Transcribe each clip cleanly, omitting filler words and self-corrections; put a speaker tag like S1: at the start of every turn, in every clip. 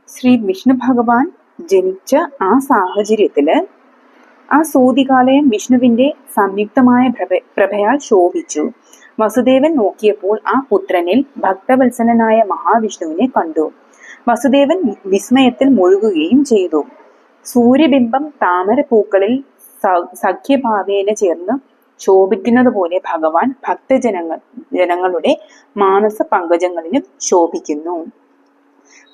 S1: ശ്രീ വിഷ്ണു ഭഗവാൻ ജനിച്ച ആ സാഹചര്യത്തില് ആ സൂതികാലയം വിഷ്ണുവിന്റെ സംയുക്തമായ പ്രഭയാൽ ശോഭിച്ചു. വസുദേവൻ നോക്കിയപ്പോൾ ആ പുത്രനിൽ ഭക്തവത്സലനായ മഹാവിഷ്ണുവിനെ കണ്ടു. വസുദേവൻ വിസ്മയത്തിൽ മുഴുകുകയും ചെയ്തു. സൂര്യബിംബം താമരപ്പൂക്കളിൽ സഖ്യഭാവേന ചേർന്ന് ശോഭിക്കുന്നത് പോലെ ഭഗവാൻ ജനങ്ങളുടെ മാനസ പങ്കജങ്ങളിലും ശോഭിക്കുന്നു.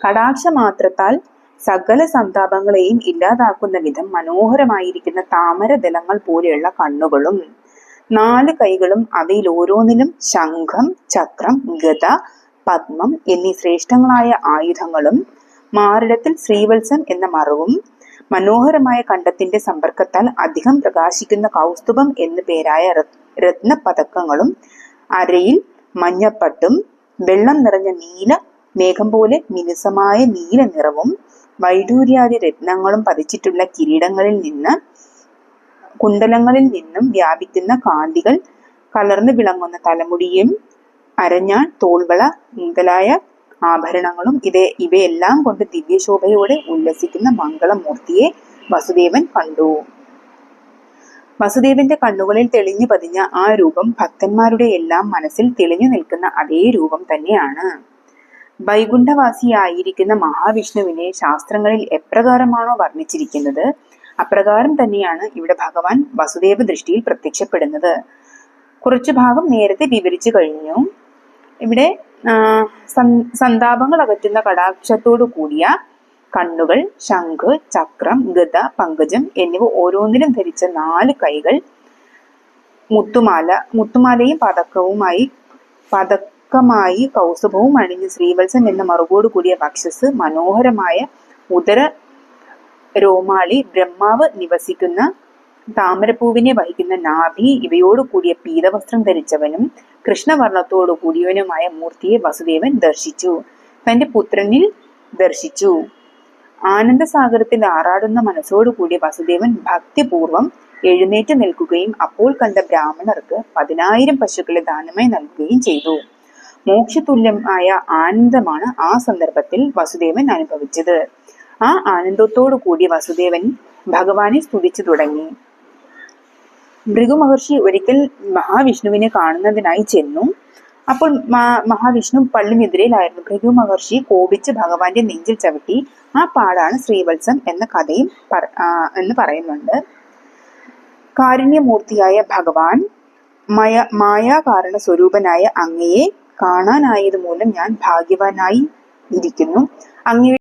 S1: കടാക്ഷമാത്രത്താൽ സകല സന്താപങ്ങളെയും ഇല്ലാതാക്കുന്ന വിധം മനോഹരമായിരിക്കുന്ന താമരദലങ്ങൾ പോലെയുള്ള കണ്ണുകളും 4 കൈകളും അവയിൽ ഓരോന്നിലും ശംഖം, ചക്രം, ഗദ, പദ്മം എന്നീ ശ്രേഷ്ഠങ്ങളായ ആയുധങ്ങളും മാറിടത്തിൽ ശ്രീവത്സം എന്ന മറവും മനോഹരമായ കണ്ഠത്തിന്റെ സമ്പർക്കത്താൽ അധികം പ്രകാശിക്കുന്ന കൗസ്തുഭം എന്നു പേരായ രത്നപതക്കങ്ങളും അരയിൽ മഞ്ഞപ്പട്ടും വെള്ളം നിറഞ്ഞ നീല മേഘം പോലെ മിനുസമായ നീല നിറവും വൈഡൂര്യാദി രത്നങ്ങളും പതിച്ചിട്ടുള്ള കിരീടങ്ങളിൽ നിന്ന് കുണ്ടലങ്ങളിൽ നിന്നും വ്യാപിക്കുന്ന കാന്തികൾ കലർന്നു വിളങ്ങുന്ന തലമുടിയും അരഞ്ഞാൺ, തോൾവള മുതലായ ആഭരണങ്ങളും ഇവയെല്ലാം കൊണ്ട് ദിവ്യശോഭയോടെ ഉല്ലസിക്കുന്ന മംഗളമൂർത്തിയെ വസുദേവൻ കണ്ടു. വസുദേവന്റെ കണ്ണുകളിൽ തെളിഞ്ഞു പതിഞ്ഞ ആ രൂപം ഭക്തന്മാരുടെ എല്ലാം മനസ്സിൽ തെളിഞ്ഞു നിൽക്കുന്ന അതേ രൂപം തന്നെയാണ്. വൈകുണ്ഠവാസിയായിരിക്കുന്ന മഹാവിഷ്ണുവിനെ ശാസ്ത്രങ്ങളിൽ എപ്രകാരമാണോ വർണ്ണിച്ചിരിക്കുന്നത് അപ്രകാരം തന്നെയാണ് ഇവിടെ ഭഗവാൻ വസുദേവ ദൃഷ്ടിയിൽ പ്രത്യക്ഷപ്പെടുന്നത്. കുറച്ചു ഭാഗം നേരത്തെ വിവരിച്ചു കഴിഞ്ഞു. ഇവിടെ സന്താപങ്ങൾ അകറ്റുന്ന കടാക്ഷത്തോടു കൂടിയ കണ്ണുകൾ, ശംഖ്, ചക്രം, ഗദ, പങ്കജം എന്നിവ ഓരോന്നിലും ധരിച്ച 4 കൈകൾ, മുത്തുമാലയും പതക്കമായി കൗസ്തുഭവും അണിഞ്ഞ് ശ്രീവത്സം എന്ന മറുകോട് കൂടിയ വക്ഷസ്, മനോഹരമായ ഉദര രോമാളി, ബ്രഹ്മാവ് നിവസിക്കുന്ന താമരപ്പൂവിനെ വഹിക്കുന്ന നാഭി, ഇവയോട് കൂടിയ പീതവസ്ത്രം ധരിച്ചവനും കൃഷ്ണവർണ്ണത്തോടു കൂടിയവനുമായ മൂർത്തിയെ വസുദേവൻ ദർശിച്ചു. തന്റെ പുത്രനിൽ ദർശിച്ചു. ആനന്ദസാഗരത്തിൽ ആറാടുന്ന മനസ്സോടു കൂടിയ വസുദേവൻ ഭക്തിപൂർവം എഴുന്നേറ്റ് നിൽക്കുകയും അപ്പോൾ കണ്ട ബ്രാഹ്മണർക്ക് 10,000 പശുക്കളെ ദാനമായി നൽകുകയും ചെയ്തു. മോക്ഷതുല്യമായ ആനന്ദമാണ് ആ സന്ദർഭത്തിൽ വസുദേവൻ അനുഭവിച്ചത്. ആ ആനന്ദത്തോടു കൂടി വസുദേവൻ ഭഗവാനെ സ്തുതിച്ചു തുടങ്ങി. ഭൃഗു മഹർഷി ഒരിക്കൽ മഹാവിഷ്ണുവിനെ കാണുന്നതിനായി ചെന്നു. അപ്പോൾ മഹാവിഷ്ണു പള്ളിനിദ്രയിലായിരുന്നു. ഭൃഗു മഹർഷി കോപിച്ച് ഭഗവാന്റെ നെഞ്ചിൽ ചവിട്ടി. ആ പാടാണ് ശ്രീവത്സം എന്ന കഥയും എന്ന് പറയുന്നുണ്ട്. കാരുണ്യമൂർത്തിയായ ഭഗവാൻ, മായാകാരണ സ്വരൂപനായ അങ്ങയെ കാണാനായത് മൂലം ഞാൻ ഭാഗ്യവാനായി ഇരിക്കുന്നു. അങ്ങയുടെ